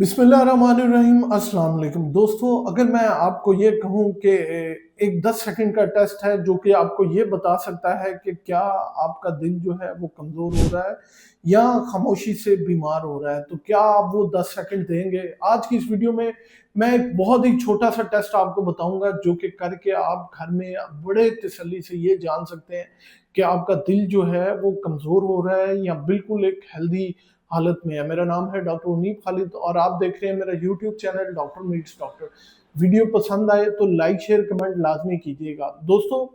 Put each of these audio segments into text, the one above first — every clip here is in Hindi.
बिस्मिल्लाहिर्रहमानिर्रहीम अस्सलाम वालेकुम दोस्तों। अगर मैं आपको ये कहूँ कि एक 10 सेकंड का टेस्ट है जो कि आपको ये बता सकता है कि क्या आपका दिल जो है वो कमज़ोर हो रहा है या खामोशी से बीमार हो रहा है, तो क्या आप वो 10 सेकंड देंगे? आज की इस वीडियो में मैं एक बहुत ही छोटा-सा टेस्ट आपको बताऊँगा जो कि करके आप घर में बड़े तसल्ली से ये जान सकते हैं कि आपका दिल जो है वो कमज़ोर हो रहा है या बिल्कुल एक हेल्दी हालत में है। मेरा नाम है डॉक्टर उन्नीब खालिद और आप देख रहे हैं मेरा YouTube channel doctor meets doctor. Video पसंद आए तो लाइक शेयर कमेंट लाजमी कीजिएगा। दोस्तों,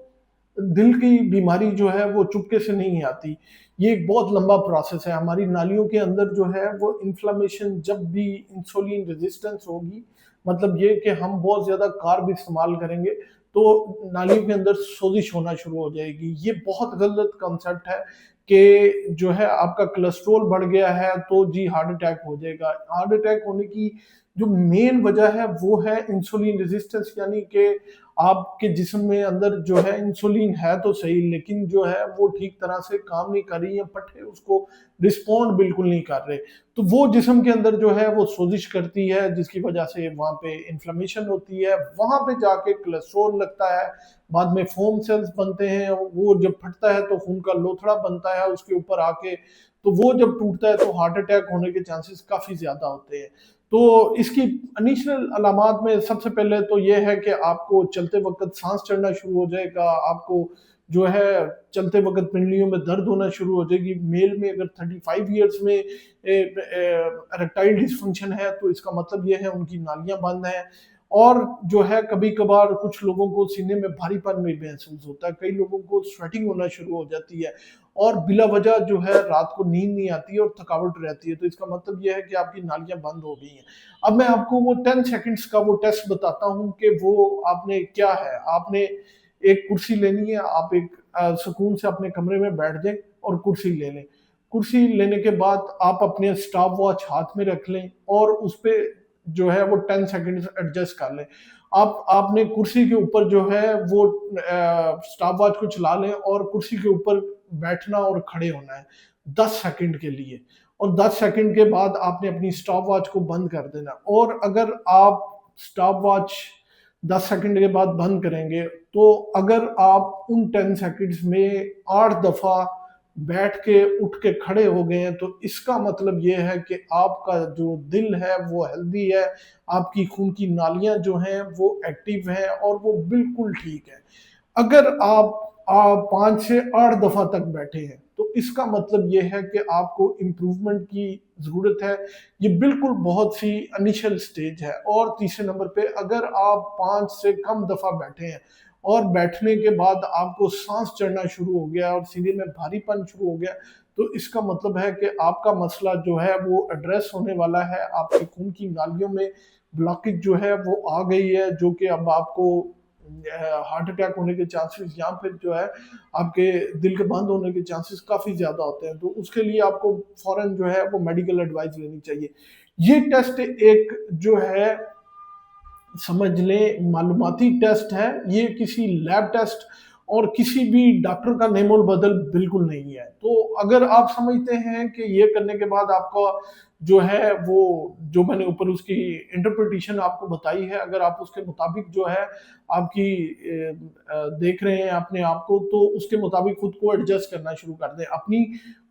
दिल की बीमारी जो है वो चुपके से नहीं आती। ये एक बहुत लंबा प्रोसेस है। हमारी नालियों के अंदर जो है वो इन्फ्लेमेशन, जब भी इंसुलिन रेजिस्टेंस होगी, मतलब ये कि हम बहुत ज़्यादा कार्ब इस्तेमाल करेंगे तो नालियों के अंदर सोजिश होना शुरू हो जाएगी। ये बहुत गलत कॉन्सेप्ट है कि जो है आपका कोलेस्ट्रॉल बढ़ गया है तो जी हार्ट अटैक हो जाएगा। हार्ट अटैक होने की जो मेन वजह है वो है इंसुलिन रेजिस्टेंस, यानी कि आपके जिस्म में अंदर जो है इंसुलिन है तो सही, लेकिन जो है वो ठीक तरह से काम नहीं कर रही है, पट्टे उसको रिस्पॉन्ड बिल्कुल नहीं कर रहे। तो वो जिस्म के अंदर जो है वो सोजिश करती है जिसकी वजह से वहाँ पे इन्फ्लेमेशन होती है, वहाँ पे जाके कोलेस्ट्रॉल लगता है, बाद में फोम सेल्स बनते हैं, वो जब फटता है तो खून का लोथड़ा बनता है उसके ऊपर आके, तो वो जब टूटता है तो हार्ट अटैक होने के चांसेस काफ़ी ज़्यादा होते हैं। तो इसकी इनिशियल अलामात में सबसे पहले तो ये है कि आपको चलते वक़्त साँस चढ़ना शुरू हो जाएगा, आपको जो है चलते वक़्त पिंडलियों में दर्द होना शुरू हो जाएगी। मेल में अगर 35 इयर्स में इरेक्टाइल डिस्फंक्शन है तो इसका मतलब ये है उनकी नालियाँ बंद हैं। और जो है कभी-कभार कुछ लोगों को सीने में भारीपन भी महसूस होता है, कई लोगों को स्वेटिंग होना शुरू हो जाती है और बिला वजह जो है रात को नींद नहीं आती है और थकावट रहती है, तो इसका मतलब ये है कि आपकी नालियाँ बंद हो गई हैं। अब मैं आपको वो 10 सेकंड्स का वो टेस्ट बताता हूँ कि वो आपने क्या है, आपने एक कुर्सी लेनी है, आप एक सुकून से अपने कमरे में बैठ जाएँ और कुर्सी ले लें। कुर्सी लेने के बाद आप अपने स्टॉप वॉच हाथ में रख लें और उसपे जो है वो 10 सेकंड्स एडजस्ट कर लें। आप आपने कुर्सी के ऊपर जो है वो स्टॉप वॉच को चला लें और कुर्सी के ऊपर बैठना और खड़े होना है 10 सेकंड के लिए, और 10 सेकंड के बाद आपने अपनी स्टॉप वॉच को बंद कर देना। और अगर आप स्टॉप वॉच 10 सेकंड के बाद बंद करेंगे तो अगर आप उन 10 सेकंड्स में 8 दफ़ा बैठ के उठ के खड़े हो गए हैं तो इसका मतलब ये है कि आपका जो दिल है वो हेल्दी है, आपकी खून की नालियाँ जो हैं वो एक्टिव हैं और वो बिल्कुल ठीक है। अगर आप 5 से 8 दफ़ा तक बैठे हैं, तो इसका मतलब ये है कि आपको इम्प्रूवमेंट की ज़रूरत है। ये बिल्कुल बहुत सी इनिशियल स्टेज है। और तीसरे नंबर पे अगर आप 5 से कम दफ़ा बैठे हैं और बैठने के बाद आपको साँस चढ़ना शुरू हो गया और सीने में भारीपन शुरू हो गया, तो इसका मतलब है कि आपका मसला जो है वो एड्रेस होने वाला है। आपके खून की नालियों में ब्लॉकेज जो है वो आ गई है, जो कि अब आपको हार्ट अटैक होने के चांसेस या फिर जो है आपके दिल के बंद होने के चांसेस काफ़ी ज़्यादा होते हैं। तो उसके लिए आपको फ़ौरन जो है वो मेडिकल एडवाइस लेनी चाहिए। ये टेस्ट एक जो है समझ लें मालूमाती टेस्ट है, ये किसी लैब टेस्ट और किसी भी डॉक्टर का नेमोल बदल बिल्कुल नहीं है। तो अगर आप समझते हैं कि ये करने के बाद आपका जो है वो जो मैंने ऊपर उसकी इंटरप्रिटेशन आपको बताई है, अगर आप उसके मुताबिक जो है आपकी देख रहे हैं अपने आप को, तो उसके मुताबिक खुद को एडजस्ट करना शुरू कर दें। अपनी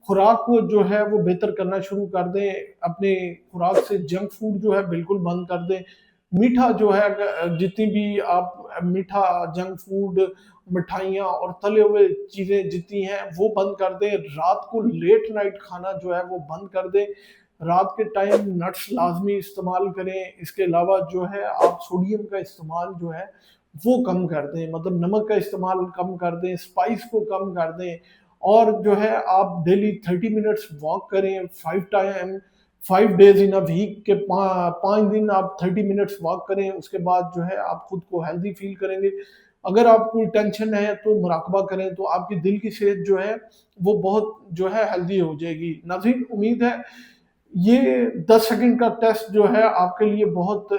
खुराक को जो है वो बेहतर करना शुरू कर दें, अपने खुराक से जंक फूड जो है बिल्कुल बंद कर दें। मीठा जो है जितनी भी आप मीठा, जंक फूड, मिठाइयाँ और तले हुए चीज़ें जितनी हैं वो बंद कर दें। रात को लेट नाइट खाना जो है वो बंद कर दें। रात के टाइम नट्स लाज़मी इस्तेमाल करें। इसके अलावा जो है आप सोडियम का इस्तेमाल जो है वो कम कर दें, मतलब नमक का इस्तेमाल कम कर दें, स्पाइस को कम कर दें। और जो है आप डेली 30 मिनट्स वॉक करें, 5 डेज़ इन अ वीक के 5 दिन आप 30 मिनट्स वॉक करें, उसके बाद जो है आप खुद को हेल्दी फ़ील करेंगे। अगर आपको टेंशन है तो मुराकबा करें, तो आपकी दिल की सेहत जो है वो बहुत जो है हेल्दी हो जाएगी। नाज़रीन, उम्मीद है ये 10 सेकंड का टेस्ट जो है आपके लिए बहुत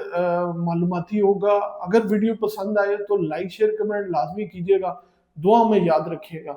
मालूमाती होगा। अगर वीडियो पसंद आए तो लाइक शेयर कमेंट लाज़मी कीजिएगा। दुआ में याद रखिएगा।